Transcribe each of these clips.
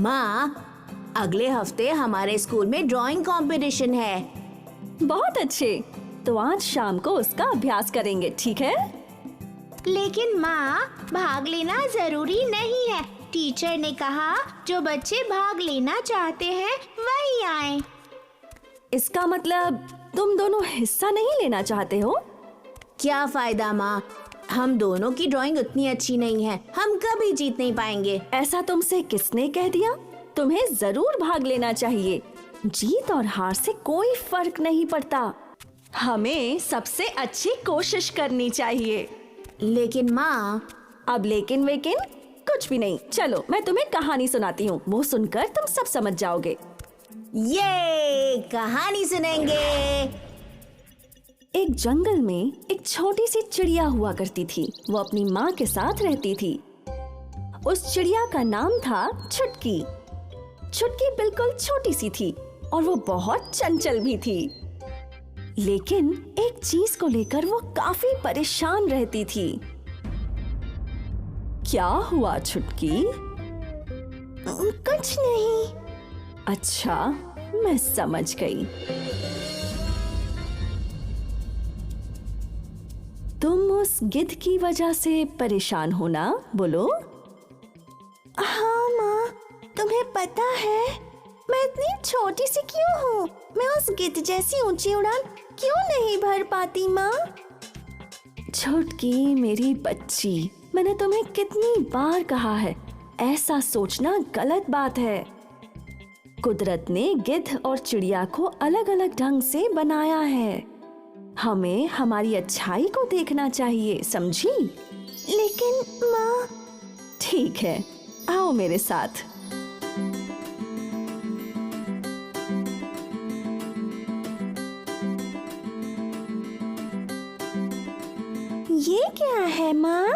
माँ, अगले हफ्ते हमारे स्कूल में ड्राइंग कंपटीशन है। बहुत अच्छे, तो आज शाम को उसका अभ्यास करेंगे, ठीक है? लेकिन माँ, भाग लेना जरूरी नहीं है। टीचर ने कहा जो बच्चे भाग लेना चाहते हैं वही आए। इसका मतलब तुम दोनों हिस्सा नहीं लेना चाहते हो? क्या फायदा माँ, हम दोनों की ड्राइंग उतनी अच्छी नहीं है, हम कभी जीत नहीं पाएंगे। ऐसा तुमसे किसने कह दिया? तुम्हें जरूर भाग लेना चाहिए। जीत और हार से कोई फर्क नहीं पड़ता। हमें सबसे अच्छी कोशिश करनी चाहिए। लेकिन माँ, अब लेकिन वेकिन कुछ भी नहीं। चलो मैं तुम्हें कहानी सुनाती हूँ, वो सुनकर तुम सब समझ जाओगे। ये कहानी सुनेंगे। एक जंगल में एक छोटी सी चिड़िया हुआ करती थी। वो अपनी माँ के साथ रहती थी। उस चिड़िया का नाम था छुटकी। छुटकी बिल्कुल छोटी सी थी और वो बहुत चंचल भी थी। लेकिन एक चीज को लेकर वो काफी परेशान रहती थी। क्या हुआ छुटकी? कुछ नहीं। अच्छा, मैं समझ गई। तुम उस गिद्ध की वजह से परेशान हो ना? बोलो। हाँ माँ, तुम्हें पता है मैं इतनी छोटी सी क्यों हूँ? मैं उस गिद्ध जैसी ऊंची उड़ान क्यों नहीं भर पाती माँ? छुटकी मेरी बच्ची, मैंने तुम्हें कितनी बार कहा है, ऐसा सोचना गलत बात है। कुदरत ने गिद्ध और चिड़िया को अलग अलग ढंग से बनाया है। हमें हमारी अच्छाई को देखना चाहिए, समझी? लेकिन माँ। ठीक है, आओ मेरे साथ। ये क्या है माँ?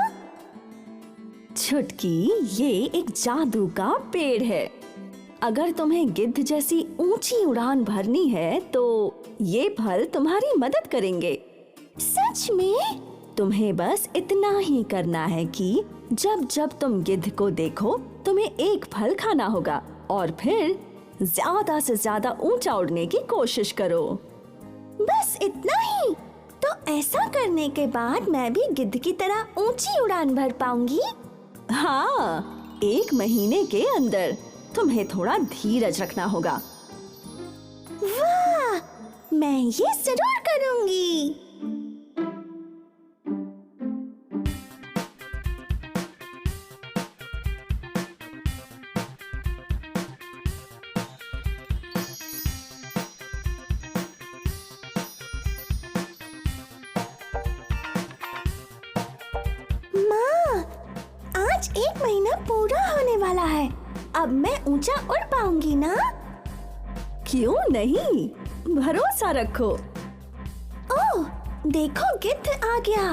छुटकी, ये एक जादू का पेड़ है। अगर तुम्हें गिद्ध जैसी ऊंची उड़ान भरनी है तो ये फल तुम्हारी मदद करेंगे। सच में? तुम्हें बस इतना ही करना है कि जब जब तुम गिद्ध को देखो तुम्हें एक फल खाना होगा और फिर ज्यादा से ज्यादा ऊंचा उड़ने की कोशिश करो। बस इतना ही? तो ऐसा करने के बाद मैं भी गिद्ध की तरह ऊंची उड़ान भर पाऊंगी? हाँ, 1 महीने के अंदर। तुम्हें थोड़ा धीरज रखना होगा। वाह, मैं ये जरूर करूंगी। माँ, आज 1 महीना पूरा होने वाला है। अब मैं ऊंचा उड़ पाऊंगी ना? क्यों नहीं, भरोसा रखो। ओह, देखो गिद्ध आ गया।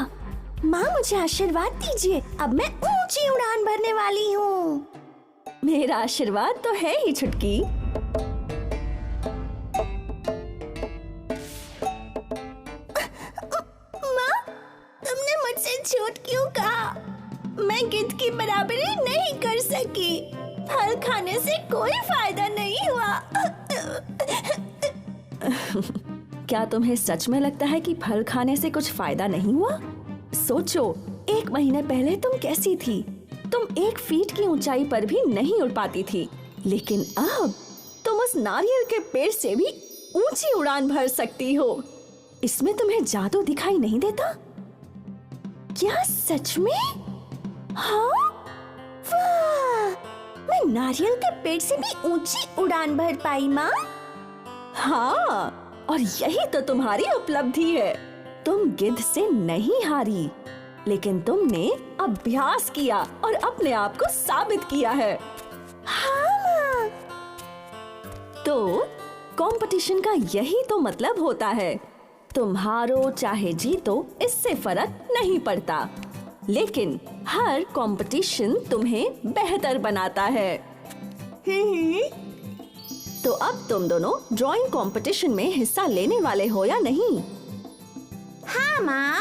माँ, मुझे आशीर्वाद दीजिए, अब मैं ऊंची उड़ान भरने वाली हूँ। मेरा आशीर्वाद तो है ही छुटकी। माँ, तुमने मुझसे झूठ क्यों कहा? मैं गिद्ध की बराबरी नहीं कर सकी। फल खाने से कोई फायदा नहीं हुआ। क्या तुम्हें सच में लगता है कि फल खाने से कुछ फायदा नहीं हुआ? सोचो, 1 महीने पहले तुम कैसी थी? तुम 1 फीट की ऊंचाई पर भी नहीं उड़ पाती थी, लेकिन अब तुम उस नारियल के पेड़ से भी ऊंची उड़ान भर सकती हो। इसमें तुम्हें जादू दिखाई नहीं देता? क्या सच में? हाँ, वाह, मैं नारियल के पेड़ से भी ऊंची उड़ान भर पाई माँ। हाँ, और यही तो तुम्हारी उपलब्धि है। तुम गिद्ध से नहीं हारी, लेकिन तुमने अभ्यास किया और अपने आप को साबित किया है। हाँ माँ। तो कंपटीशन का यही तो मतलब होता है। तुम हारो चाहे जीतो, इससे फर्क नहीं पड़ता, लेकिन हर कंपटीशन तुम्हें बेहतर बनाता है। तो अब तुम दोनों ड्राइंग कंपटीशन में हिस्सा लेने वाले हो या नहीं? हाँ माँ।